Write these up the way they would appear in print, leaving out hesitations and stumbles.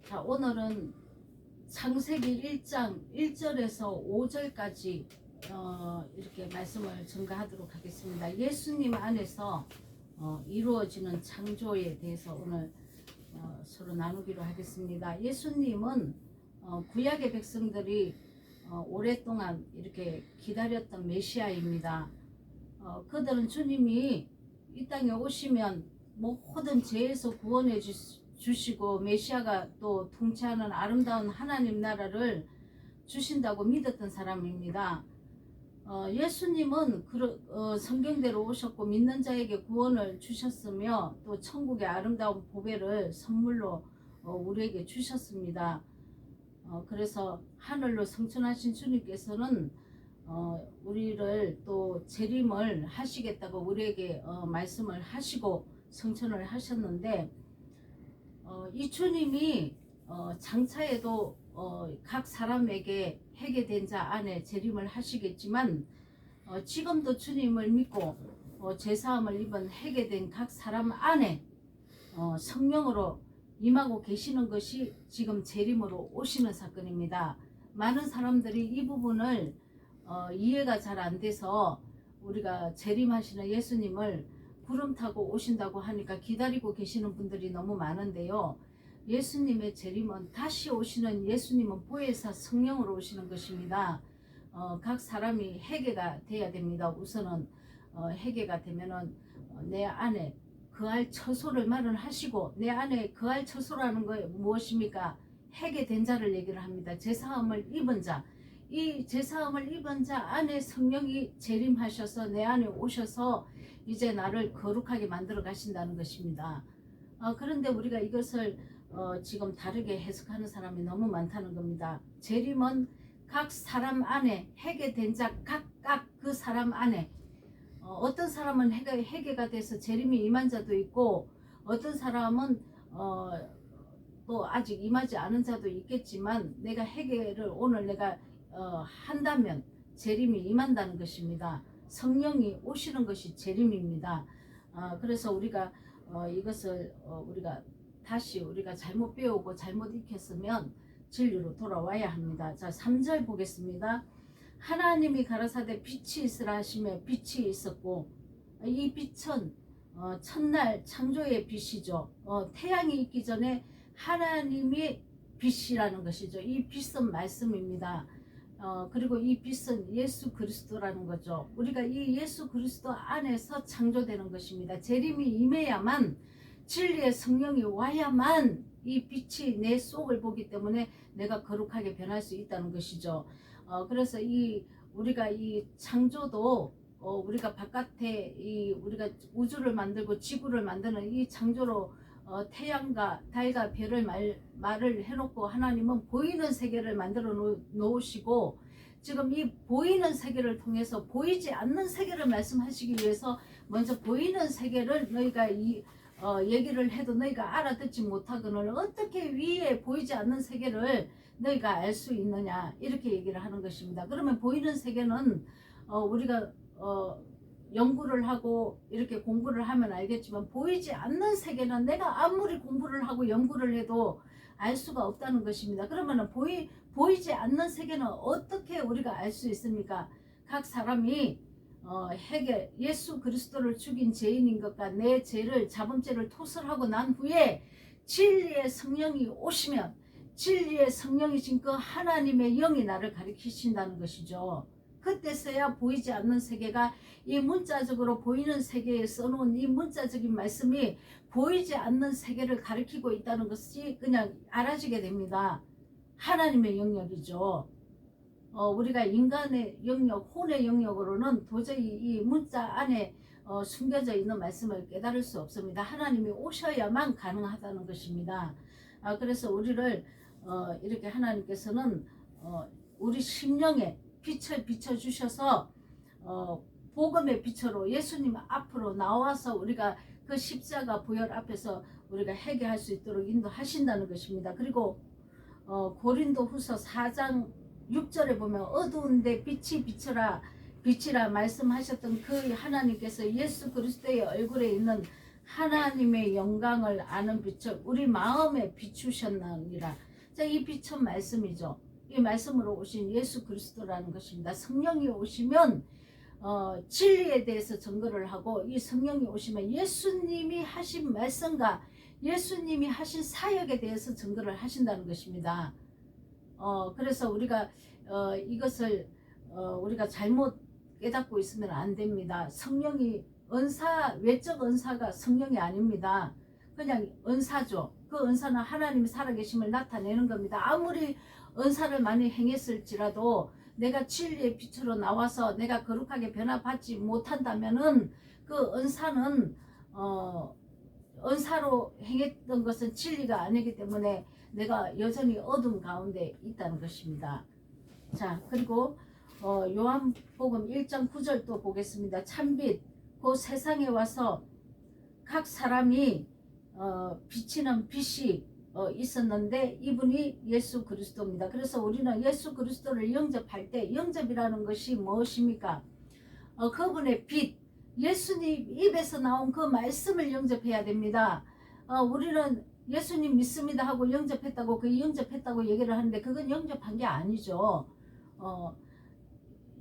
자, 오늘은 창세기 1장 1절에서 5절까지 이렇게 말씀을 전가하도록 하겠습니다. 예수님 안에서 이루어지는 창조에 대해서 오늘 서로 나누기로 하겠습니다. 예수님은 구약의 백성들이 오랫동안 이렇게 기다렸던 메시아입니다. 그들은 주님이 이 땅에 오시면 모든 죄에서 구원해 주시고 메시아가 또 통치하는 아름다운 하나님 나라를 주신다고 믿었던 사람입니다. 예수님은 성경대로 오셨고 믿는 자에게 구원을 주셨으며 또 천국의 아름다운 보배를 선물로 우리에게 주셨습니다. 그래서 하늘로 승천하신 주님께서는 우리를 또 재림을 하시겠다고 우리에게 말씀을 하시고 승천을 하셨는데, 이 주님이 장차에도 각 사람에게 회개된 자 안에 재림을 하시겠지만, 지금도 주님을 믿고 죄사함을 입은 회개된 각 사람 안에 성령으로 임하고 계시는 것이 지금 재림으로 오시는 사건입니다. 많은 사람들이 이 부분을 이해가 잘 안 돼서 우리가 재림하시는 예수님을 구름 타고 오신다고 하니까 기다리고 계시는 분들이 너무 많은데요. 예수님의 재림은 다시 오시는 예수님은 보혜사 성령으로 오시는 것입니다. 각 사람이 회개가 돼야 됩니다. 우선은 회개가 되면은 내 안에 거할 처소를 마련하시고, 내 안에 거할 처소라는 거 무엇입니까? 회개된 자를 얘기를 합니다. 제사함을 입은 자, 이 제사함을 입은 자 안에 성령이 재림하셔서 내 안에 오셔서 이제 나를 거룩하게 만들어 가신다는 것입니다. 그런데 우리가 이것을 지금 다르게 해석하는 사람이 너무 많다는 겁니다. 재림은 각 사람 안에 회개된 자 각각 그 사람 안에, 어떤 사람은 회개가 돼서 재림이 임한 자도 있고, 어떤 사람은 또 아직 임하지 않은 자도 있겠지만, 내가 회개를 오늘 내가 한다면 재림이 임한다는 것입니다. 성령이 오시는 것이 재림입니다. 그래서 우리가 이것을 우리가 다시 우리가 잘못 배우고 잘못 익혔으면 진리로 돌아와야 합니다. 자, 3절 보겠습니다. 하나님이 가라사대 빛이 있으라 하시며 빛이 있었고, 이 빛은 첫날 창조의 빛이죠. 태양이 있기 전에 하나님이 빛이라는 것이죠. 이 빛은 말씀입니다. 그리고 이 빛은 예수 그리스도라는 거죠. 우리가 이 예수 그리스도 안에서 창조되는 것입니다. 재림이 임해야만, 진리의 성령이 와야만 이 빛이 내 속을 보기 때문에 내가 거룩하게 변할 수 있다는 것이죠. 그래서 우리가 이 창조도 우리가 바깥에 우리가 우주를 만들고 지구를 만드는 이 창조로 태양과 달과 별을 말을 해놓고, 하나님은 보이는 세계를 만들어 놓으시고, 지금 이 보이는 세계를 통해서 보이지 않는 세계를 말씀하시기 위해서 먼저 보이는 세계를 너희가 얘기를 해도 너희가 알아듣지 못하거늘 어떻게 위에 보이지 않는 세계를 너희가 알 수 있느냐, 이렇게 얘기를 하는 것입니다. 그러면 보이는 세계는 우리가 연구를 하고 이렇게 공부를 하면 알겠지만, 보이지 않는 세계는 내가 아무리 공부를 하고 연구를 해도 알 수가 없다는 것입니다. 그러면 보이지 않는 세계는 어떻게 우리가 알 수 있습니까? 각 사람이 예수 그리스도를 죽인 죄인인 것과 내 죄를, 자범죄를 토설하고 난 후에 진리의 성령이 오시면, 진리의 성령이신 그 하나님의 영이 나를 가리키신다는 것이죠. 그때서야 보이지 않는 세계가 이 문자적으로 보이는 세계에 써놓은 이 문자적인 말씀이 보이지 않는 세계를 가리키고 있다는 것이 그냥 알아지게 됩니다. 하나님의 영역이죠. 우리가 인간의 영역, 혼의 영역으로는 도저히 이 문자 안에 숨겨져 있는 말씀을 깨달을 수 없습니다. 하나님이 오셔야만 가능하다는 것입니다. 그래서 우리를 이렇게 하나님께서는 우리 심령에 빛을 비춰주셔서 복음의 빛으로 예수님 앞으로 나와서 우리가 그 십자가 보혈 앞에서 우리가 회개할 수 있도록 인도하신다는 것입니다. 그리고 고린도후서 4장 6절에 보면 어두운데 빛이 비치라 말씀하셨던 그 하나님께서 예수 그리스도의 얼굴에 있는 하나님의 영광을 아는 빛을 우리 마음에 비추셨나니라. 자, 이 빛은 말씀이죠. 이 말씀으로 오신 예수 그리스도라는 것입니다. 성령이 오시면 진리에 대해서 증거를 하고, 이 성령이 오시면 예수님이 하신 말씀과 예수님이 하신 사역에 대해서 증거를 하신다는 것입니다. 그래서 우리가 이것을 우리가 잘못 깨닫고 있으면 안 됩니다. 성령이 외적 은사가 성령이 아닙니다. 그냥 은사죠. 그 은사는 하나님이 살아계심을 나타내는 겁니다. 아무리 은사를 많이 행했을지라도 내가 진리의 빛으로 나와서 내가 거룩하게 변화받지 못한다면은 그 은사는 은사로 행했던 것은 진리가 아니기 때문에 내가 여전히 어둠 가운데 있다는 것입니다. 자, 그리고 요한복음 1장 9절도 보겠습니다. 참빛 그 세상에 와서 각 사람이 비치는 빛이 있었는데 이분이 예수 그리스도입니다. 그래서 우리는 예수 그리스도를 영접할 때, 영접이라는 것이 무엇입니까? 그분의 빛, 예수님 입에서 나온 그 말씀을 영접해야 됩니다. 우리는 예수님 믿습니다 하고 영접했다고, 그 영접했다고 얘기를 하는데 그건 영접한 게 아니죠.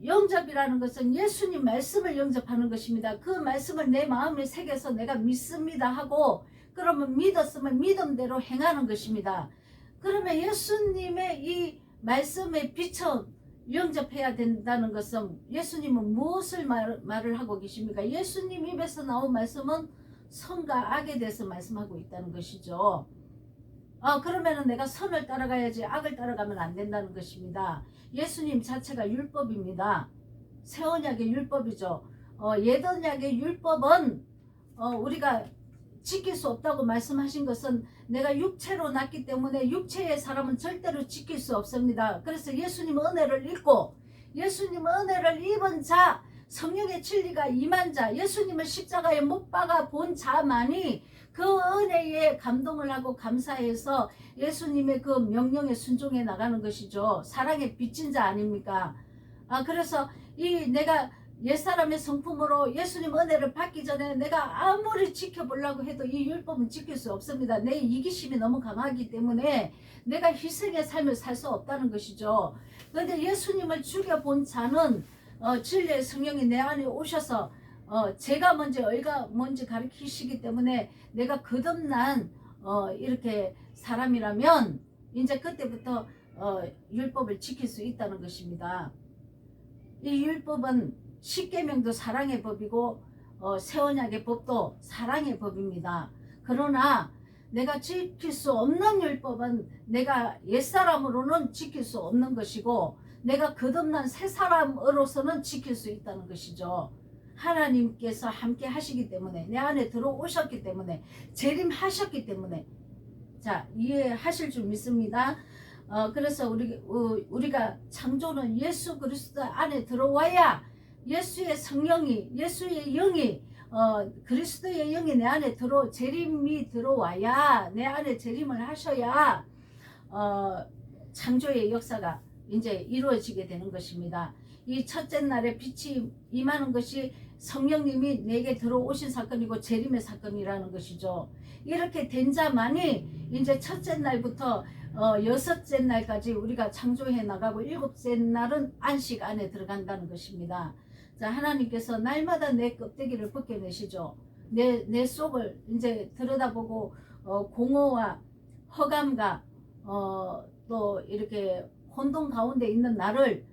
영접이라는 것은 예수님 말씀을 영접하는 것입니다. 그 말씀을 내 마음에 새겨서 내가 믿습니다 하고, 그러면 믿었으면 믿음대로 행하는 것입니다. 그러면 예수님의 이 말씀에 비춰 영접해야 된다는 것은, 예수님은 무엇을 말을 하고 계십니까? 예수님 입에서 나온 말씀은 선과 악에 대해서 말씀하고 있다는 것이죠. 그러면은 내가 선을 따라가야지 악을 따라가면 안 된다는 것입니다. 예수님 자체가 율법입니다. 새 언약의 율법이죠. 옛 언약의 율법은 우리가 지킬 수 없다고 말씀하신 것은, 내가 육체로 났기 때문에 육체의 사람은 절대로 지킬 수 없습니다. 그래서 예수님 은혜를 입고, 예수님 은혜를 입은 자, 성령의 진리가 임한 자, 예수님을 십자가에 못 박아 본 자만이 그 은혜에 감동을 하고 감사해서 예수님의 그 명령에 순종해 나가는 것이죠. 사랑에 빚진 자 아닙니까? 그래서 내가 옛사람의 성품으로 예수님 은혜를 받기 전에 내가 아무리 지켜보려고 해도 이 율법은 지킬 수 없습니다. 내 이기심이 너무 강하기 때문에 내가 희생의 삶을 살 수 없다는 것이죠. 그런데 예수님을 죽여본 자는 진리의 성령이 내 안에 오셔서 제가 뭔지 의가 뭔지 가르치시기 때문에 내가 거듭난 이렇게 사람이라면 이제 그때부터 율법을 지킬 수 있다는 것입니다. 이 율법은 십계명도 사랑의 법이고 새 언약의 법도 사랑의 법입니다. 그러나 내가 지킬 수 없는 율법은 내가 옛사람으로는 지킬 수 없는 것이고, 내가 거듭난 새 사람으로서는 지킬 수 있다는 것이죠. 하나님께서 함께 하시기 때문에, 내 안에 들어오셨기 때문에, 재림하셨기 때문에. 자, 이해하실 줄 믿습니다. 그래서 우리가 창조는 예수 그리스도 안에 들어와야 예수의 성령이, 예수의 영이, 그리스도의 영이 내 안에 재림이 들어와야, 내 안에 재림을 하셔야 창조의 역사가 이제 이루어지게 되는 것입니다. 이 첫째 날에 빛이 임하는 것이 성령님이 내게 들어오신 사건이고 재림의 사건이라는 것이죠. 이렇게 된 자만이 이제 첫째 날부터 여섯째 날까지 우리가 창조해 나가고, 일곱째 날은 안식 안에 들어간다는 것입니다. 자, 하나님께서 날마다 내 껍데기를 벗겨내시죠. 내 속을 이제 들여다보고 공허와 허감과 또 이렇게 혼돈 가운데 있는 나를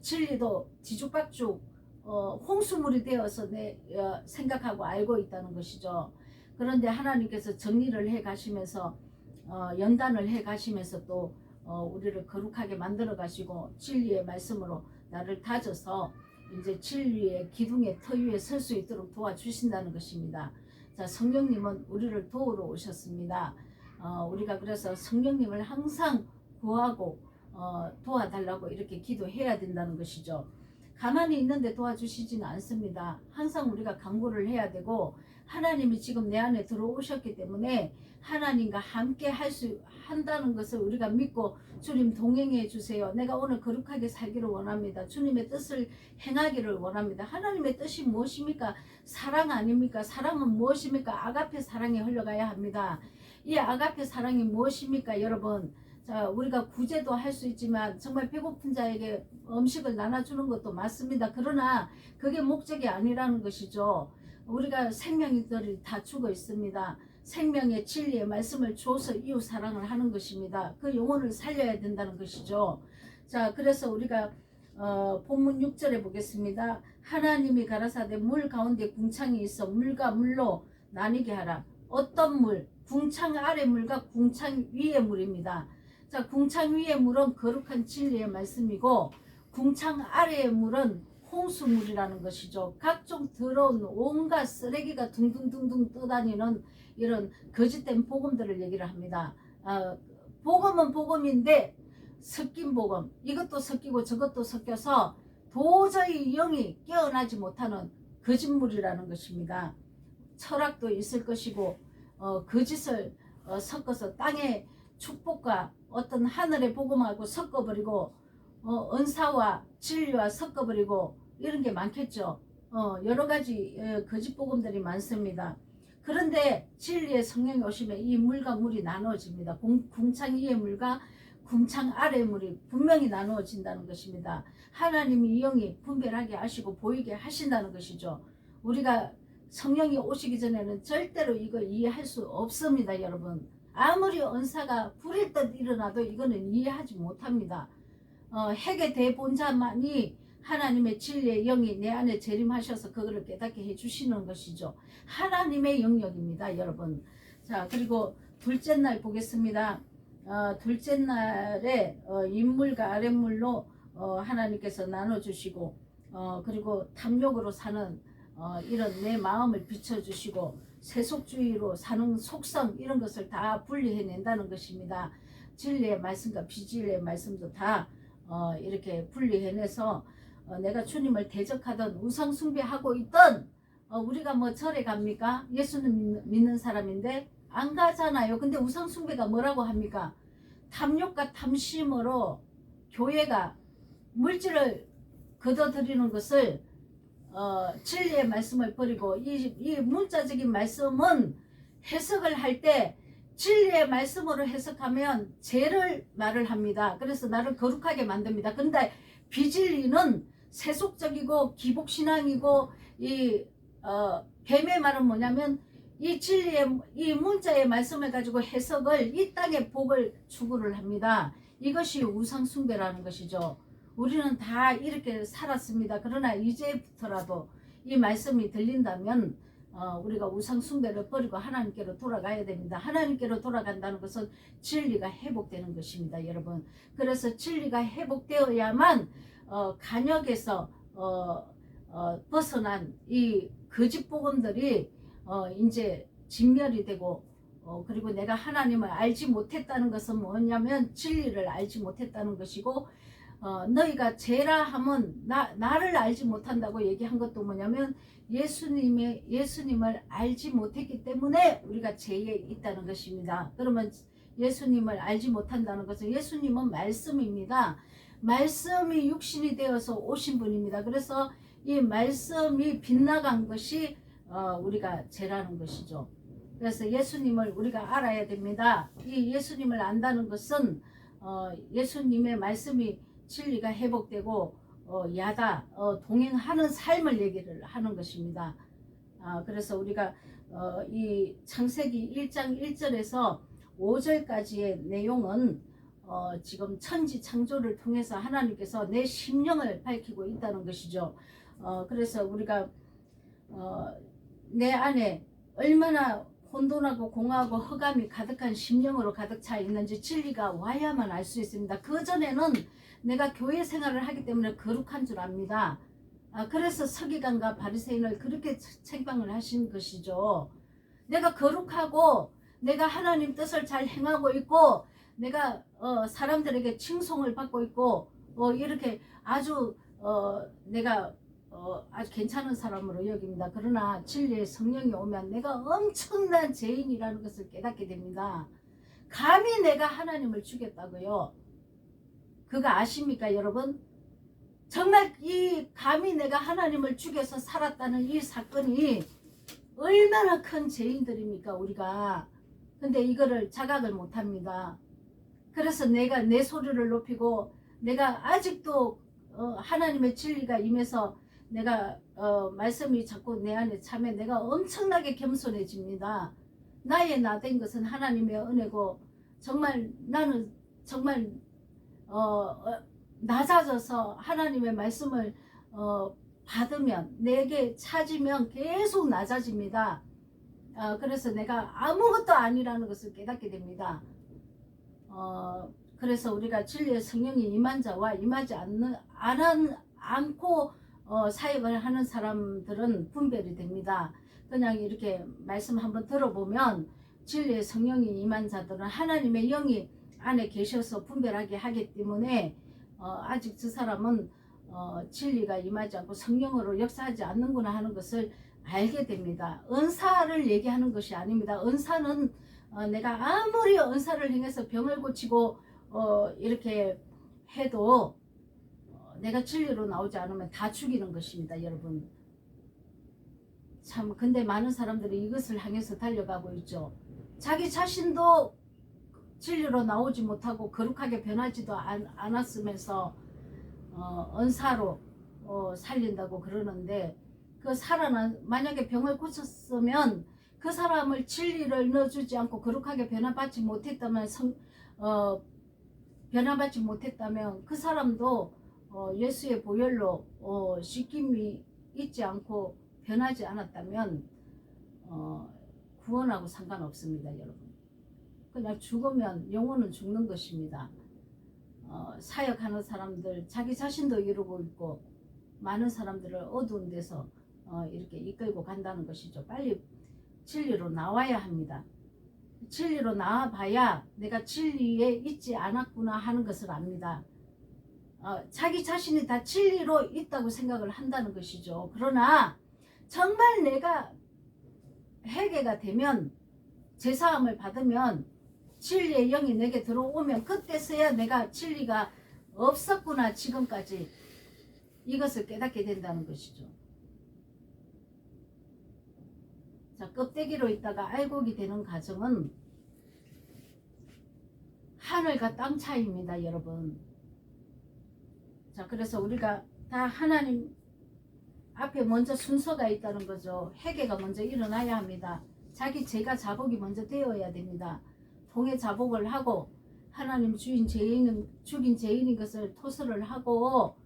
진리도 뒤죽박죽 홍수물이 되어서 생각하고 알고 있다는 것이죠. 그런데 하나님께서 정리를 해 가시면서 연단을 해 가시면서 또 우리를 거룩하게 만들어 가시고, 진리의 말씀으로 나를 다져서 이제 진리의 기둥의 터 위에 설 수 있도록 도와주신다는 것입니다. 자, 성령님은 우리를 도우러 오셨습니다. 우리가 그래서 성령님을 항상 구하고 도와달라고 이렇게 기도해야 된다는 것이죠. 가만히 있는데 도와주시지는 않습니다. 항상 우리가 간구를 해야 되고, 하나님이 지금 내 안에 들어오셨기 때문에 하나님과 함께 한다는 것을 우리가 믿고, 주님 동행해 주세요. 내가 오늘 거룩하게 살기를 원합니다. 주님의 뜻을 행하기를 원합니다. 하나님의 뜻이 무엇입니까? 사랑 아닙니까? 사랑은 무엇입니까? 아가페 사랑에 흘러가야 합니다. 이 아가페 사랑이 무엇입니까, 여러분? 자, 우리가 구제도 할 수 있지만 정말 배고픈 자에게 음식을 나눠주는 것도 맞습니다. 그러나 그게 목적이 아니라는 것이죠. 우리가 생명들이 다 죽어 있습니다. 생명의 진리의 말씀을 줘서 이웃 사랑을 하는 것입니다. 그 영혼을 살려야 된다는 것이죠. 자, 그래서 우리가 본문 6절에 보겠습니다. 하나님이 가라사대 물 가운데 궁창이 있어 물과 물로 나뉘게 하라. 어떤 물? 궁창 아래 물과 궁창 위의 물입니다. 자, 궁창 위의 물은 거룩한 진리의 말씀이고, 궁창 아래의 물은 홍수물이라는 것이죠. 각종 더러운 온갖 쓰레기가 둥둥둥둥 떠다니는 이런 거짓된 복음들을 얘기를 합니다. 복음은 복음인데 섞인 복음, 이것도 섞이고 저것도 섞여서 도저히 영이 깨어나지 못하는 거짓물이라는 것입니다. 철학도 있을 것이고, 거짓을 섞어서 땅의 축복과 어떤 하늘의 복음하고 섞어버리고, 은사와 진리와 섞어버리고, 이런 게 많겠죠. 여러 가지 거짓 복음들이 많습니다. 그런데 진리의 성령이 오시면 이 물과 물이 나누어집니다. 궁창 위의 물과 궁창 아래의 물이 분명히 나누어진다는 것입니다. 하나님이 영이 분별하게 하시고 보이게 하신다는 것이죠. 우리가 성령이 오시기 전에는 절대로 이거 이해할 수 없습니다, 여러분. 아무리 은사가 불일 듯 일어나도 이거는 이해하지 못합니다. 핵의 대본자만이 하나님의 진리의 영이 내 안에 재림하셔서 그거를 깨닫게 해주시는 것이죠. 하나님의 영역입니다, 여러분. 자, 그리고 둘째 날 보겠습니다. 둘째 날에 인물과 아랫물로 하나님께서 나눠주시고, 그리고 탐욕으로 사는 이런 내 마음을 비춰주시고, 세속주의로 사는 속성, 이런 것을 다 분리해낸다는 것입니다. 진리의 말씀과 비진리의 말씀도 다 이렇게 분리해내서 내가 주님을 대적하던 우상숭배하고 있던, 우리가 뭐 절에 갑니까? 예수님 믿는 사람인데 안 가잖아요. 근데 우상숭배가 뭐라고 합니까? 탐욕과 탐심으로 교회가 물질을 거둬들이는 것을 진리의 말씀을 버리고, 이 문자적인 말씀은 해석을 할 때 진리의 말씀으로 해석하면 죄를 말을 합니다. 그래서 나를 거룩하게 만듭니다. 근데 비진리는 세속적이고 기복신앙이고, 이 뱀의 말은 뭐냐면 이 진리의 이 문자의 말씀을 가지고 해석을 이 땅의 복을 추구를 합니다. 이것이 우상숭배라는 것이죠. 우리는 다 이렇게 살았습니다. 그러나 이제부터라도 이 말씀이 들린다면 우리가 우상숭배를 버리고 하나님께로 돌아가야 됩니다. 하나님께로 돌아간다는 것은 진리가 회복되는 것입니다, 여러분. 그래서 진리가 회복되어야만 간역에서 벗어난 이 거짓 복음들이 이제 진멸이 되고, 그리고 내가 하나님을 알지 못했다는 것은 뭐냐면 진리를 알지 못했다는 것이고, 너희가 죄라 하면 나를 알지 못한다고 얘기한 것도 뭐냐면 예수님을 알지 못했기 때문에 우리가 죄에 있다는 것입니다. 그러면 예수님을 알지 못한다는 것은, 예수님은 말씀입니다. 말씀이 육신이 되어서 오신 분입니다. 그래서 이 말씀이 빗나간 것이 우리가 죄라는 것이죠. 그래서 예수님을 우리가 알아야 됩니다. 이 예수님을 안다는 것은 예수님의 말씀이 진리가 회복되고 동행하는 삶을 얘기를 하는 것입니다. 그래서 우리가 이 창세기 1장 1절에서 5절까지의 내용은 지금 천지 창조를 통해서 하나님께서 내 심령을 밝히고 있다는 것이죠. 그래서 우리가 내 안에 얼마나 혼돈하고 공허하고 흑암이 가득한 심령으로 가득 차 있는지 진리가 와야만 알 수 있습니다. 그 전에는 내가 교회 생활을 하기 때문에 거룩한 줄 압니다. 그래서 서기관과 바리새인을 그렇게 책방을 하신 것이죠. 내가 거룩하고 내가 하나님 뜻을 잘 행하고 있고, 내가 사람들에게 칭송을 받고 있고, 이렇게 아주 내가 아주 괜찮은 사람으로 여깁니다. 그러나 진리의 성령이 오면 내가 엄청난 죄인이라는 것을 깨닫게 됩니다. 감히 내가 하나님을 죽였다고요? 그거 아십니까 여러분? 정말 이 감히 내가 하나님을 죽여서 살았다는 이 사건이 얼마나 큰 죄인들입니까 우리가. 근데 이거를 자각을 못합니다. 그래서 내가 내 소리를 높이고 내가 아직도 하나님의 진리가 임해서 내가 말씀이 자꾸 내 안에 참여 내가 엄청나게 겸손해집니다. 나의 나된 것은 하나님의 은혜고 정말 나는 정말 낮아져서 하나님의 말씀을 받으면 내게 찾으면 계속 낮아집니다. 그래서 내가 아무것도 아니라는 것을 깨닫게 됩니다. 그래서 우리가 진리의 성령이 임한 자와 임하지 않고 사역을 하는 사람들은 분별이 됩니다. 그냥 이렇게 말씀 한번 들어보면 진리의 성령이 임한 자들은 하나님의 영이 안에 계셔서 분별하게 하기 때문에 아직 저 사람은 진리가 임하지 않고 성령으로 역사하지 않는구나 하는 것을 알게 됩니다. 은사를 얘기하는 것이 아닙니다. 은사는 내가 아무리 은사를 행해서 병을 고치고 이렇게 해도 내가 진리로 나오지 않으면 다 죽이는 것입니다. 여러분 참 근데 많은 사람들이 이것을 향해서 달려가고 있죠. 자기 자신도 진리로 나오지 못하고 거룩하게 변하지도 않았으면서 은사로 살린다고 그러는데 그 만약에 병을 고쳤으면 그 사람을 진리를 넣어주지 않고 거룩하게 변화받지 못했다면 변화받지 못했다면 그 사람도 예수의 보혈로 씻김이 있지 않고 변하지 않았다면 구원하고 상관없습니다. 여러분 그냥 죽으면 영혼은 죽는 것입니다. 사역하는 사람들 자기 자신도 이루고 있고 많은 사람들을 어두운 데서 이렇게 이끌고 간다는 것이죠. 빨리 진리로 나와야 합니다. 진리로 나와봐야 내가 진리에 있지 않았구나 하는 것을 압니다. 자기 자신이 다 진리로 있다고 생각을 한다는 것이죠. 그러나 정말 내가 회개가 되면 제사함을 받으면 진리의 영이 내게 들어오면 그때서야 내가 진리가 없었구나 지금까지 이것을 깨닫게 된다는 것이죠. 자, 껍데기로 있다가 알곡이 되는 과정은 하늘과 땅 차이입니다. 여러분 자 그래서 우리가 다 하나님 앞에 먼저 순서가 있다는 거죠. 회개가 먼저 일어나야 합니다. 자기 죄가 자복이 먼저 되어야 됩니다. 통해 자복을 하고 하나님 죽인 죄인인 것을 토설을 하고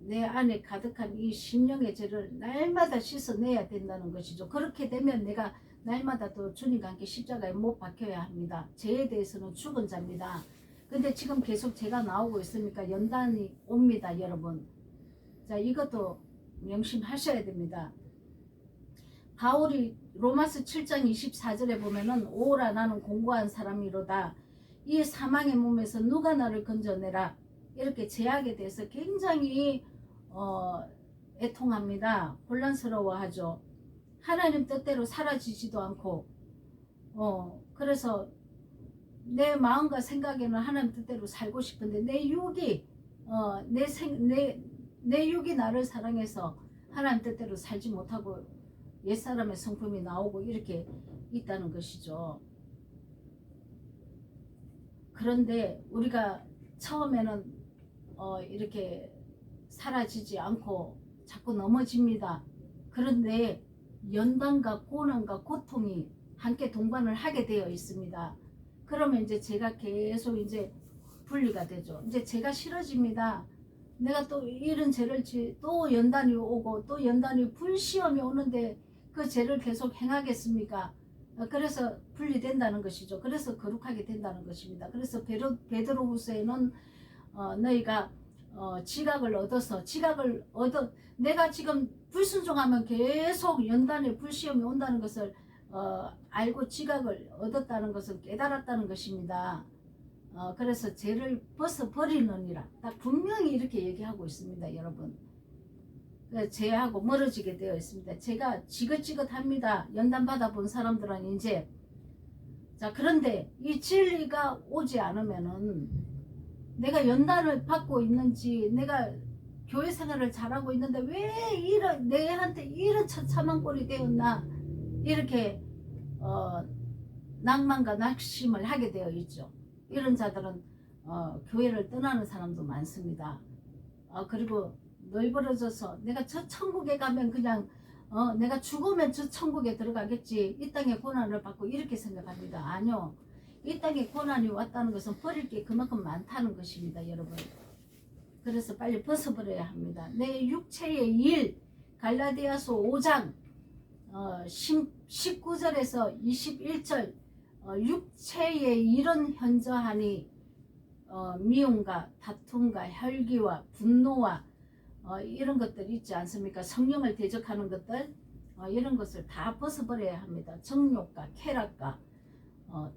내 안에 가득한 이 심령의 죄를 날마다 씻어내야 된다는 것이죠. 그렇게 되면 내가 날마다 또 주님과 함께 십자가에 못 박혀야 합니다. 죄에 대해서는 죽은 자입니다. 근데 지금 계속 죄가 나오고 있으니까 연단이 옵니다. 여러분 자 이것도 명심하셔야 됩니다. 바울이 로마서 7장 24절에 보면은 오라 나는 공고한 사람이로다 이 사망의 몸에서 누가 나를 건져내라 이렇게 죄악에 대해서 굉장히 애통합니다. 혼란스러워하죠. 하나님 뜻대로 사라지지도 않고 그래서 내 마음과 생각에는 하나님 뜻대로 살고 싶은데 내 육이 내 육이 나를 사랑해서 하나님 뜻대로 살지 못하고 옛사람의 성품이 나오고 이렇게 있다는 것이죠. 그런데 우리가 처음에는 이렇게 사라지지 않고 자꾸 넘어집니다. 그런데 연단과 고난과 고통이 함께 동반을 하게 되어 있습니다. 그러면 이제 제가 계속 이제 분리가 되죠. 이제 제가 싫어집니다. 내가 또 이런 죄를 또 연단이 오고 또 연단이 불시험이 오는데 그 죄를 계속 행하겠습니까? 그래서 분리된다는 것이죠. 그래서 거룩하게 된다는 것입니다. 그래서 베드로후서에는 너희가 지각을 얻어서 내가 지금 불순종하면 계속 연단에 불시험이 온다는 것을 알고 지각을 얻었다는 것을 깨달았다는 것입니다. 그래서 죄를 벗어버리느니라. 딱 분명히 이렇게 얘기하고 있습니다, 여러분. 죄하고 멀어지게 되어 있습니다. 제가 지긋지긋합니다. 연단 받아본 사람들은 이제, 자, 그런데 이 진리가 오지 않으면은 내가 연단을 받고 있는지, 내가 교회 생활을 잘하고 있는데 왜 내한테 이런 처참한 꼴이 되었나, 이렇게 낭만과 낙심을 하게 되어 있죠. 이런 자들은 교회를 떠나는 사람도 많습니다. 그리고 널브러져서 내가 저 천국에 가면 그냥 내가 죽으면 저 천국에 들어가겠지, 이 땅에 고난을 받고 이렇게 생각합니다. 아니요, 이 땅에 고난이 왔다는 것은 버릴 게 그만큼 많다는 것입니다, 여러분. 그래서 빨리 벗어버려야 합니다. 내 육체의 일, 갈라디아서 5장 19절에서 21절, 육체의 일은 현저하니 미움과 다툼과 혈기와 분노와 이런 것들 있지 않습니까? 성령을 대적하는 것들, 이런 것을 다 벗어버려야 합니다. 정욕과 쾌락과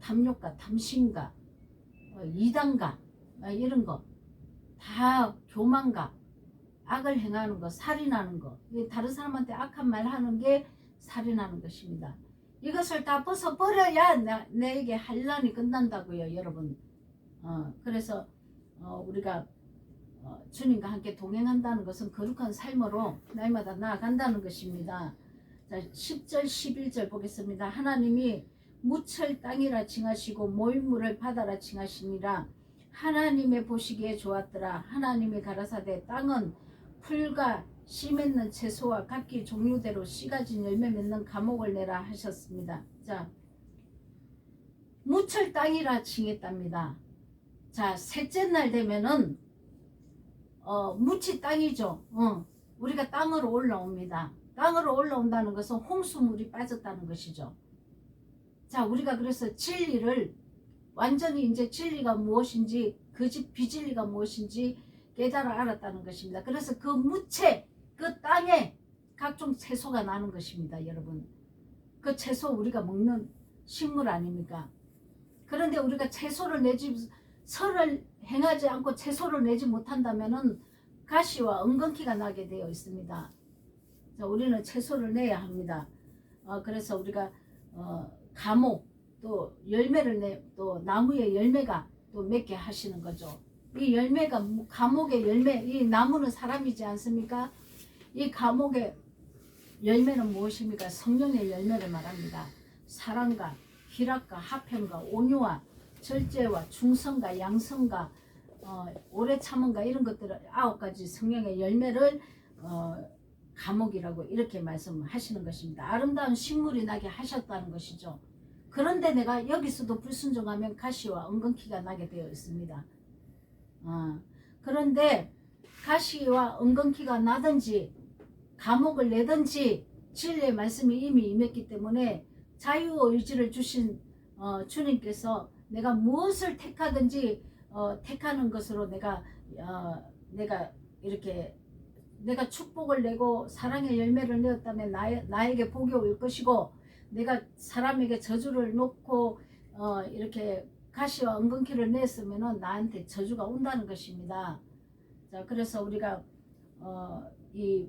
탐욕과 탐심과 이단과 이런 거 다, 교만과 악을 행하는 거, 살인하는 거, 다른 사람한테 악한 말 하는 게 살인하는 것입니다. 이것을 다 벗어버려야 내게 환난이 끝난다고요, 여러분. 그래서 우리가 주님과 함께 동행한다는 것은 거룩한 삶으로 날마다 나아간다는 것입니다. 자, 10절 11절 보겠습니다. 하나님이 무철 땅이라 칭하시고 모인물을 바다라 칭하시니라. 하나님의 보시기에 좋았더라. 하나님이 가라사대 땅은 풀과 씨 맺는 채소와 각기 종류대로 씨 가진 열매 맺는 감옥을 내라 하셨습니다. 자, 무철 땅이라 칭했답니다. 자, 셋째 날 되면은 무치 땅이죠. 우리가 땅으로 올라옵니다. 땅으로 올라온다는 것은 홍수물이 빠졌다는 것이죠. 자, 우리가 그래서 진리를 완전히 이제 진리가 무엇인지, 비진리가 무엇인지 깨달아 알았다는 것입니다. 그래서 그 무채, 그 땅에 각종 채소가 나는 것입니다, 여러분. 그 채소 우리가 먹는 식물 아닙니까? 그런데 우리가 채소를 내지, 선을 행하지 않고 채소를 내지 못한다면은 가시와 엉겅퀴가 나게 되어 있습니다. 자, 우리는 채소를 내야 합니다. 그래서 우리가 감옥, 또 열매를 또 나무의 열매가 또 맺게 하시는 거죠. 이 열매가 감옥의 열매, 이 나무는 사람이지 않습니까? 이 감옥의 열매는 무엇입니까? 성령의 열매를 말합니다. 사랑과 희락과 화평과 온유와 절제와 충성과 양성과 오래 참음과 이런 것들을 9가지 성령의 열매를 감옥이라고 이렇게 말씀하시는 것입니다. 아름다운 식물이 나게 하셨다는 것이죠. 그런데 내가 여기서도 불순종하면 가시와 엉겅퀴가 나게 되어 있습니다. 그런데 가시와 엉겅퀴가 나든지 감옥을 내든지 진리의 말씀이 이미 임했기 때문에 자유의지를 주신 주님께서 내가 무엇을 택하든지 택하는 것으로 내가 이렇게 내가 축복을 내고 사랑의 열매를 내었다면 나에게 복이 올 것이고, 내가 사람에게 저주를 놓고 이렇게 가시와 엉겅퀴를 냈으면 나한테 저주가 온다는 것입니다. 자, 그래서 우리가 이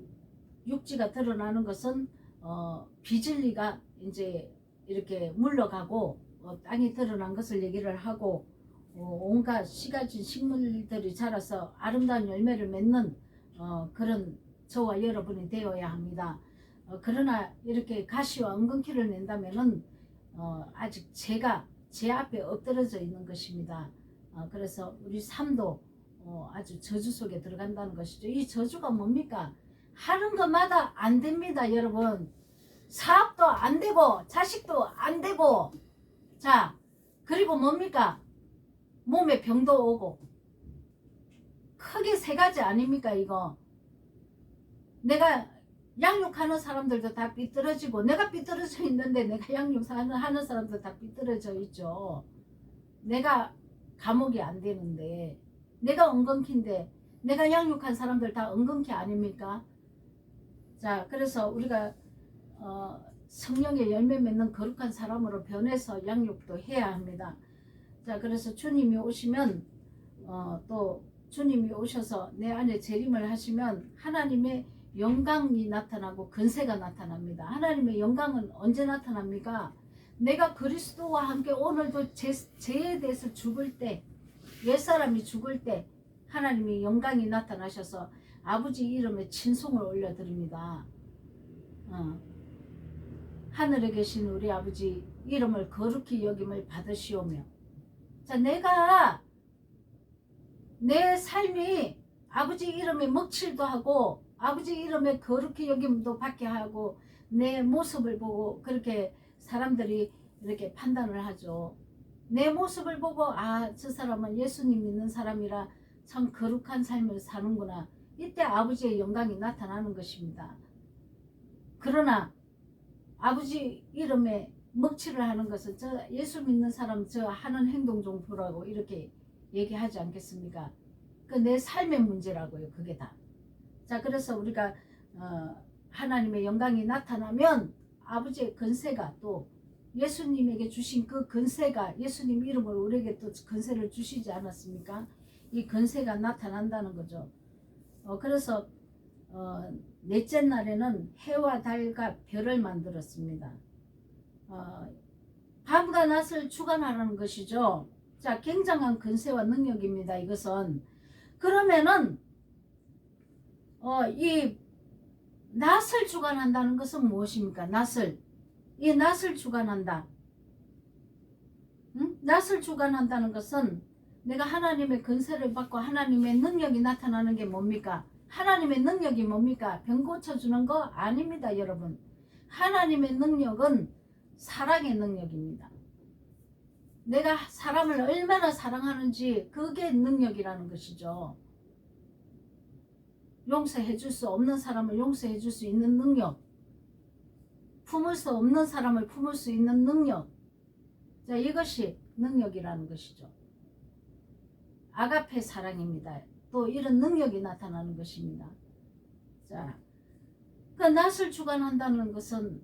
육지가 드러나는 것은 비진리가 이제 이렇게 물러가고 땅이 드러난 것을 얘기를 하고, 온갖 씨가진 식물들이 자라서 아름다운 열매를 맺는 그런 저와 여러분이 되어야 합니다. 그러나 이렇게 가시와 엉겅퀴를 낸다면은 아직 죄가 제 앞에 엎드러져 있는 것입니다. 그래서 우리 삶도 아주 저주 속에 들어간다는 것이죠. 이 저주가 뭡니까? 하는 것마다 안 됩니다, 여러분. 사업도 안 되고 자식도 안 되고, 자, 그리고 뭡니까? 몸에 병도 오고. 크게 3가지 아닙니까, 이거? 내가 양육하는 사람들도 다 삐뚤어지고, 내가 삐뚤어져 있는데 내가 양육하는 사람도 다 삐뚤어져 있죠. 내가 감옥이 안 되는데, 내가 엉겅퀴인데, 내가 양육한 사람들 다 엉겅퀴 아닙니까? 자, 그래서 우리가 성령의 열매 맺는 거룩한 사람으로 변해서 양육도 해야 합니다. 자, 그래서 주님이 오시면 또 주님이 오셔서 내 안에 재림을 하시면 하나님의 영광이 나타나고 근세가 나타납니다. 하나님의 영광은 언제 나타납니까? 내가 그리스도와 함께 오늘도 죄에 대해서 죽을 때, 옛사람이 죽을 때 하나님의 영광이 나타나셔서 아버지 이름에 친송을 올려드립니다. 하늘에 계신 우리 아버지 이름을 거룩히 여김을 받으시오며. 자, 내가 내 삶이 아버지 이름에 먹칠도 하고 아버지 이름에 거룩히 여김도 받게 하고 내 모습을 보고 그렇게 사람들이 이렇게 판단을 하죠. 내 모습을 보고 아, 저 사람은 예수님 믿는 사람이라 참 거룩한 삶을 사는구나. 이때 아버지의 영광이 나타나는 것입니다. 그러나 아버지 이름에 먹칠을 하는 것은 저 예수 믿는 사람 저 하는 행동 좀 보라고 이렇게 얘기하지 않겠습니까? 그 내 삶의 문제라고요. 그게 다. 자, 그래서 우리가 하나님의 영광이 나타나면 아버지의 근세가 또 예수님에게 주신 그 근세가 예수님 이름으로 우리에게 또 근세를 주시지 않았습니까? 이 근세가 나타난다는 거죠. 그래서 넷째 날에는 해와 달과 별을 만들었습니다. 밤과 낮을 주관하라는 것이죠. 자, 굉장한 근세와 능력입니다. 이것은. 그러면은 이 낮을 주관한다는 것은 무엇입니까? 낮을. 이 낮을 주관한다. 응? 낮을 주관한다는 것은 내가 하나님의 근세를 받고 하나님의 능력이 나타나는 게 뭡니까? 하나님의 능력이 뭡니까? 병 고쳐주는 거 아닙니다, 여러분. 하나님의 능력은 사랑의 능력입니다. 내가 사람을 얼마나 사랑하는지 그게 능력이라는 것이죠. 용서해 줄 수 없는 사람을 용서해 줄 수 있는 능력, 품을 수 없는 사람을 품을 수 있는 능력. 자, 이것이 능력이라는 것이죠. 아가페 사랑입니다. 또 이런 능력이 나타나는 것입니다. 자, 그 낯을 주관한다는 것은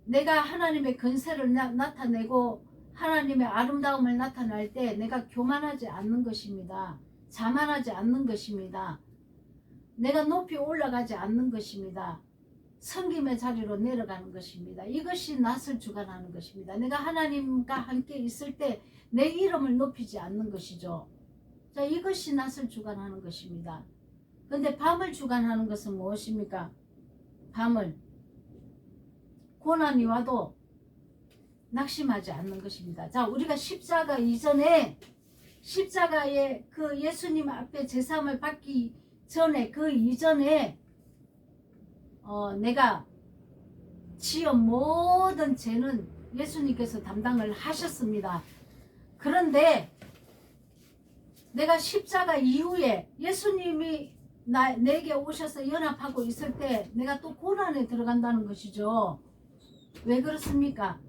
내가 하나님의 근세를 나타내고 하나님의 아름다움을 나타낼 때 내가 교만하지 않는 것입니다. 자만하지 않는 것입니다. 내가 높이 올라가지 않는 것입니다. 섬김의 자리로 내려가는 것입니다. 이것이 낯을 주관하는 것입니다. 내가 하나님과 함께 있을 때 내 이름을 높이지 않는 것이죠. 자, 이것이 낯을 주관하는 것입니다. 그런데 밤을 주관하는 것은 무엇입니까? 밤을 고난이 와도 낙심하지 않는 것입니다. 자, 우리가 십자가 이전에 십자가의 그 예수님 앞에 제사함을 받기 전에 그 이전에 내가 지은 모든 죄는 예수님께서 담당을 하셨습니다. 그런데 내가 십자가 이후에 예수님이 내게 오셔서 연합하고 있을 때 내가 또 고난에 들어간다는 것이죠. 왜 그렇습니까?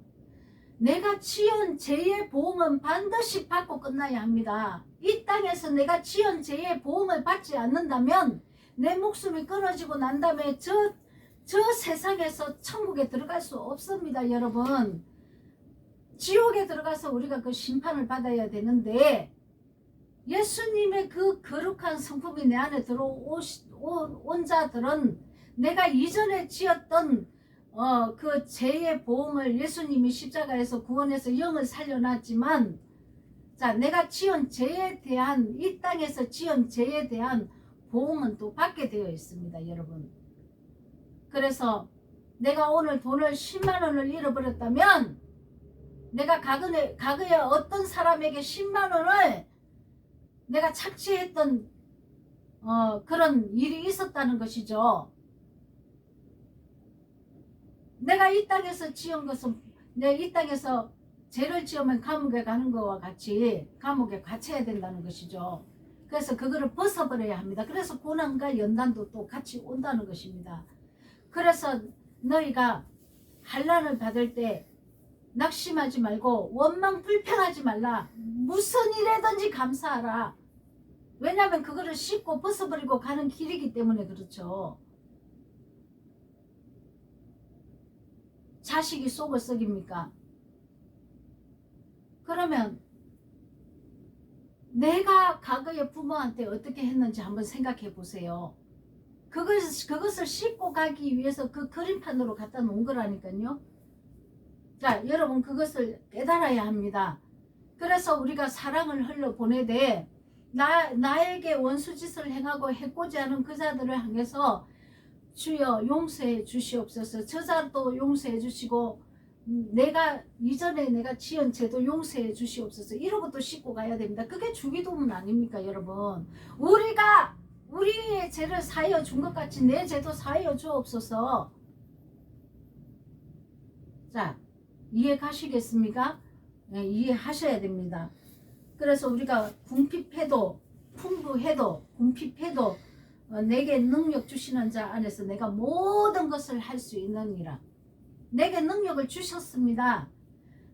내가 지은 죄의 보응은 반드시 받고 끝나야 합니다. 이 땅에서 내가 지은 죄의 보응을 받지 않는다면 내 목숨이 끊어지고 난 다음에 저 세상에서 천국에 들어갈 수 없습니다. 여러분, 지옥에 들어가서 우리가 그 심판을 받아야 되는데 예수님의 그 거룩한 성품이 내 안에 들어온 자들은 내가 이전에 지었던 그 죄의 보응을 예수님이 십자가에서 구원해서 영을 살려놨지만, 자, 내가 지은 죄에 대한, 이 땅에서 지은 죄에 대한 보응은 또 받게 되어 있습니다, 여러분. 그래서 내가 오늘 돈을 10만 원을 잃어버렸다면 내가 과거에 어떤 사람에게 10만 원을 내가 착취했던 그런 일이 있었다는 것이죠. 내가 이 땅에서 지은 것은 내 이 땅에서 죄를 지으면 감옥에 가는 것과 같이 감옥에 갇혀야 된다는 것이죠. 그래서 그거를 벗어버려야 합니다. 그래서 고난과 연단도 또 같이 온다는 것입니다. 그래서 너희가 환난을 받을 때 낙심하지 말고 원망 불평하지 말라. 무슨 일에든지 감사하라. 왜냐하면 그거를 씻고 벗어버리고 가는 길이기 때문에 그렇죠. 자식이 속을 썩입니까? 그러면 내가 과거에 부모한테 어떻게 했는지 한번 생각해 보세요. 그것을 싣고 가기 위해서 그 그림판으로 갖다 놓은 거라니까요. 자, 여러분 그것을 깨달아야 합니다. 그래서 우리가 사랑을 흘려보내되 나에게 원수짓을 행하고 해코지 하는 그 자들을 향해서 주여 용서해 주시옵소서. 저자도 용서해 주시고 내가 이전에 내가 지은 죄도 용서해 주시옵소서. 이러고 또 씻고 가야 됩니다. 그게 주기도문 아닙니까 여러분. 우리가 우리의 죄를 사하여 준 것 같이 내 죄도 사하여 주옵소서. 자, 이해 가시겠습니까? 네, 이해하셔야 됩니다. 그래서 우리가 궁핍해도 풍부해도 궁핍해도 내게 능력 주시는 자 안에서 내가 모든 것을 할 수 있느니라. 내게 능력을 주셨습니다.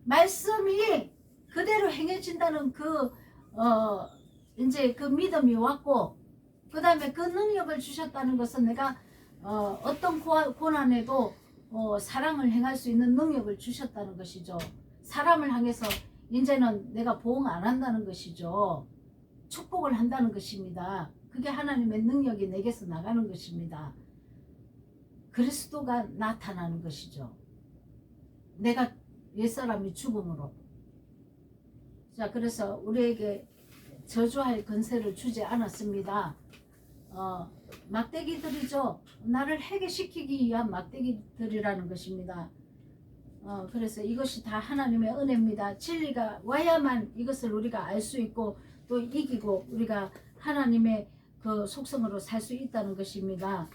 말씀이 그대로 행해진다는 이제 그 믿음이 왔고, 그 다음에 그 능력을 주셨다는 것은 내가 어떤 고난에도 사랑을 행할 수 있는 능력을 주셨다는 것이죠. 사람을 향해서 이제는 내가 보응 안 한다는 것이죠. 축복을 한다는 것입니다. 그게 하나님의 능력이 내게서 나가는 것입니다. 그리스도가 나타나는 것이죠. 내가 옛사람이 죽음으로. 자, 그래서 우리에게 저주할 권세를 주지 않았습니다. 막대기들이죠. 나를 해결시키기 위한 막대기들이라는 것입니다. 그래서 이것이 다 하나님의 은혜입니다. 진리가 와야만 이것을 우리가 알 수 있고 또 이기고 우리가 하나님의 그 속성으로 살 수 있다는 것입니다.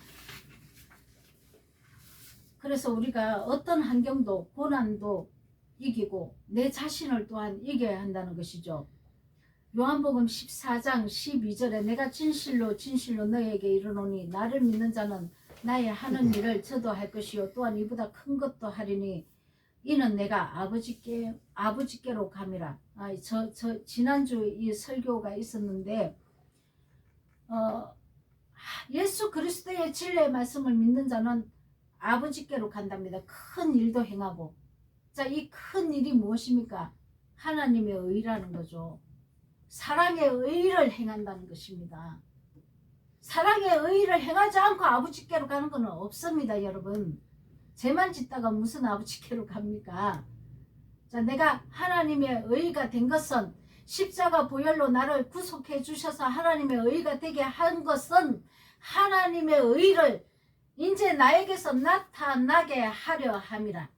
그래서 우리가 어떤 환경도 고난도 이기고 내 자신을 또한 이겨야 한다는 것이죠. 요한복음 14장 12절에 내가 진실로 진실로 너에게 이르노니 나를 믿는 자는 나의 하는 일을 저도 할 것이요 또한 이보다 큰 것도 하리니 이는 내가 아버지께로 감이라. 지난주 이 설교가 있었는데 예수 그리스도의 진리의 말씀을 믿는 자는 아버지께로 간답니다. 큰 일도 행하고. 자, 이 큰 일이 무엇입니까? 하나님의 의라는 거죠. 사랑의 의를 행한다는 것입니다. 사랑의 의를 행하지 않고 아버지께로 가는 것은 없습니다, 여러분. 죄만 짓다가 무슨 아버지께로 갑니까? 자, 내가 하나님의 의가 된 것은 십자가 보혈로 나를 구속해 주셔서 하나님의 의가 되게 한 것은 하나님의 의를 이제 나에게서 나타나게 하려 함이라.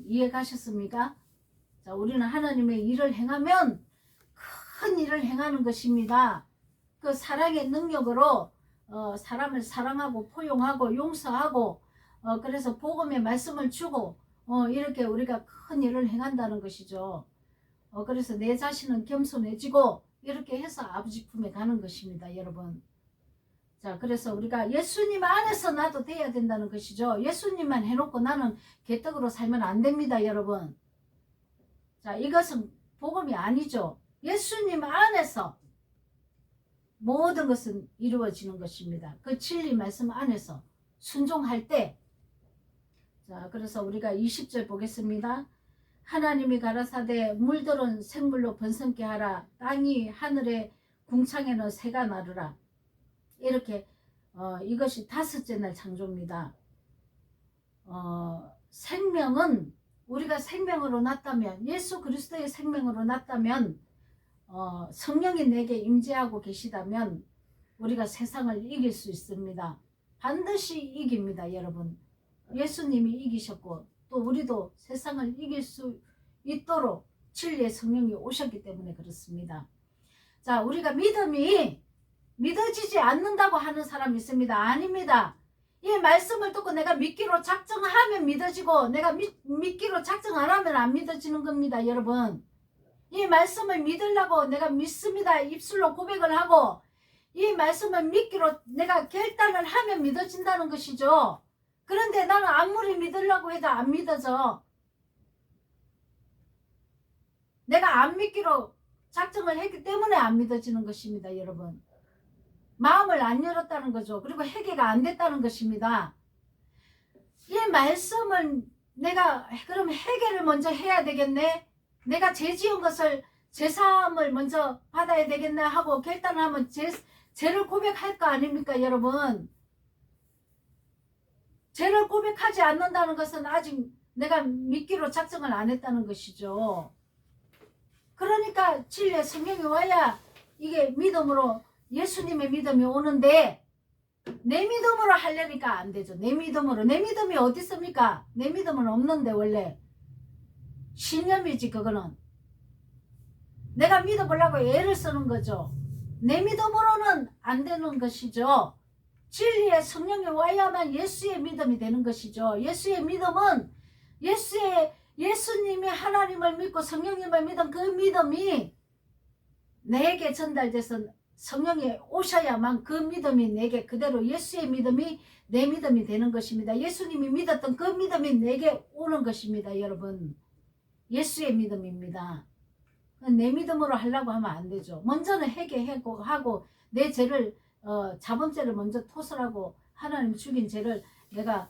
이해 가셨습니까? 자, 우리는 하나님의 일을 행하면 큰 일을 행하는 것입니다. 그 사랑의 능력으로 사람을 사랑하고 포용하고 용서하고 그래서 복음의 말씀을 주고 이렇게 우리가 큰 일을 행한다는 것이죠. 그래서 내 자신은 겸손해지고 이렇게 해서 아버지 품에 가는 것입니다, 여러분. 자, 그래서 우리가 예수님 안에서 나도 돼야 된다는 것이죠. 예수님만 해놓고 나는 개떡으로 살면 안 됩니다, 여러분. 자, 이것은 복음이 아니죠. 예수님 안에서 모든 것은 이루어지는 것입니다. 그 진리 말씀 안에서 순종할 때. 자, 그래서 우리가 20절 보겠습니다. 하나님이 가라사대 물들은 생물로 번성케 하라. 땅이 하늘의 궁창에는 새가 나르라. 이렇게 이것이 다섯째 날 창조입니다. 생명은 우리가 생명으로 났다면 예수 그리스도의 생명으로 났다면 성령이 내게 임재하고 계시다면 우리가 세상을 이길 수 있습니다. 반드시 이깁니다, 여러분. 예수님이 이기셨고 또 우리도 세상을 이길 수 있도록 진리의 성령이 오셨기 때문에 그렇습니다. 자, 우리가 믿음이 믿어지지 않는다고 하는 사람이 있습니다. 아닙니다. 이 말씀을 듣고 내가 믿기로 작정하면 믿어지고 내가 믿기로 작정 안 하면 안 믿어지는 겁니다, 여러분. 이 말씀을 믿으려고 내가 믿습니다 입술로 고백을 하고 이 말씀을 믿기로 내가 결단을 하면 믿어진다는 것이죠. 그런데 나는 아무리 믿으려고 해도 안 믿어져. 내가 안 믿기로 작정을 했기 때문에 안 믿어지는 것입니다, 여러분. 마음을 안 열었다는 거죠. 그리고 회개가 안 됐다는 것입니다. 이 말씀을 내가 그럼 회개를 먼저 해야 되겠네. 내가 죄 지은 것을 제사함을 먼저 받아야 되겠나 하고 결단하면 죄를 고백할 거 아닙니까 여러분. 죄를 고백하지 않는다는 것은 아직 내가 믿기로 작정을 안 했다는 것이죠. 그러니까 진리의 성령이 와야 이게 믿음으로 예수님의 믿음이 오는데 내 믿음으로 하려니까 안 되죠. 내 믿음으로. 내 믿음이 어디 있습니까? 내 믿음은 없는데 원래. 신념이지 그거는. 내가 믿어보려고 애를 쓰는 거죠. 내 믿음으로는 안 되는 것이죠. 진리의 성령이 와야만 예수의 믿음이 되는 것이죠. 예수의 믿음은 예수님이 하나님을 믿고 성령님을 믿은 그 믿음이 내게 전달돼서 성령이 오셔야만 그 믿음이 내게 그대로 예수의 믿음이 내 믿음이 되는 것입니다. 예수님이 믿었던 그 믿음이 내게 오는 것입니다. 여러분. 예수의 믿음입니다. 내 믿음으로 하려고 하면 안 되죠. 먼저는 회개하고 내 죄를 자범죄를 먼저 토설하고 하나님 죽인 죄를 내가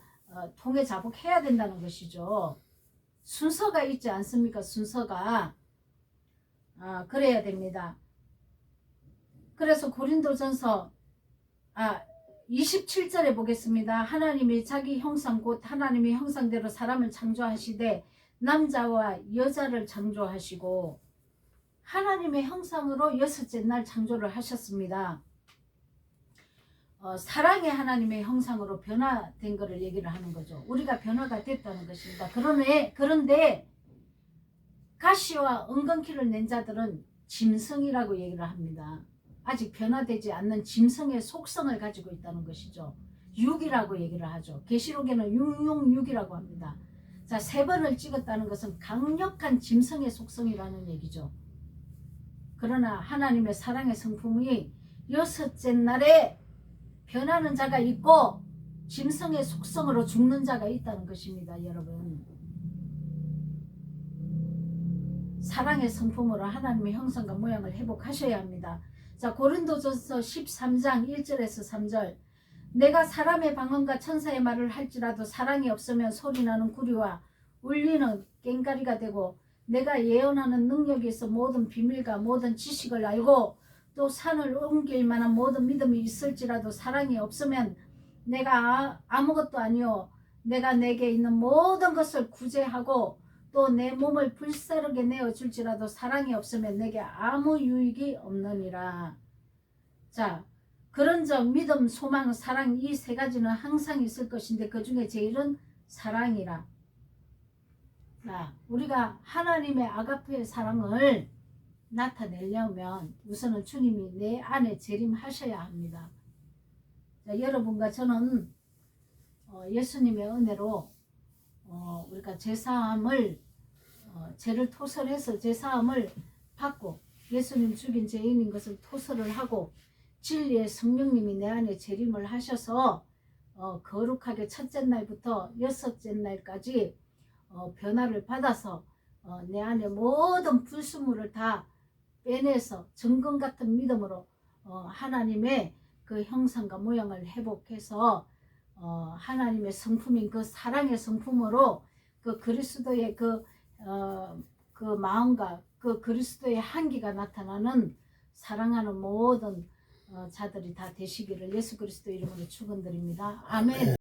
통해 자복해야 된다는 것이죠. 순서가 있지 않습니까? 순서가. 그래야 됩니다. 그래서 고린도전서 27절에 보겠습니다. 하나님이 자기 형상 곧 하나님의 형상대로 사람을 창조하시되 남자와 여자를 창조하시고 하나님의 형상으로 여섯째 날 창조를 하셨습니다. 사랑의 하나님의 형상으로 변화된 것을 얘기를 하는 거죠. 우리가 변화가 됐다는 것입니다. 그런데 가시와 엉겅퀴를 낸 자들은 짐승이라고 얘기를 합니다. 아직 변화되지 않는 짐승의 속성을 가지고 있다는 것이죠. 육이라고 얘기를 하죠. 계시록에는 666이라고 합니다. 자, 3번을 찍었다는 것은 강력한 짐승의 속성이라는 얘기죠. 그러나 하나님의 사랑의 성품이 여섯째 날에 변하는 자가 있고 짐승의 속성으로 죽는 자가 있다는 것입니다. 여러분. 사랑의 성품으로 하나님의 형상과 모양을 회복하셔야 합니다. 자, 고린도전서 13장 1절에서 3절. 내가 사람의 방언과 천사의 말을 할지라도 사랑이 없으면 소리나는 구리와 울리는 꽹과리가 되고 내가 예언하는 능력이 있어 모든 비밀과 모든 지식을 알고 또 산을 옮길 만한 모든 믿음이 있을지라도 사랑이 없으면 내가 아무것도 아니요 내가 내게 있는 모든 것을 구제하고 또 내 몸을 불사르게 내어줄지라도 사랑이 없으면 내게 아무 유익이 없느니라. 자, 그런즉 믿음, 소망, 사랑 이 3가지는 항상 있을 것인데 그 중에 제일은 사랑이라. 자, 우리가 하나님의 아가페의 사랑을 나타내려면 우선은 주님이 내 안에 재림하셔야 합니다. 자, 여러분과 저는 예수님의 은혜로 우리가 제사함을 죄를 토설해서 제사함을 받고 예수님 죽인 죄인인 것을 토설을 하고 진리의 성령님이 내 안에 재림을 하셔서 거룩하게 첫째 날부터 여섯째 날까지 변화를 받아서 내 안에 모든 불순물을 다 빼내서 정금 같은 믿음으로 하나님의 그 형상과 모양을 회복해서 하나님의 성품인 그 사랑의 성품으로 그 그리스도의 그 마음과 그 그리스도의 향기가 나타나는 사랑하는 모든 자들이 다 되시기를 예수 그리스도 이름으로 축원드립니다. 아멘.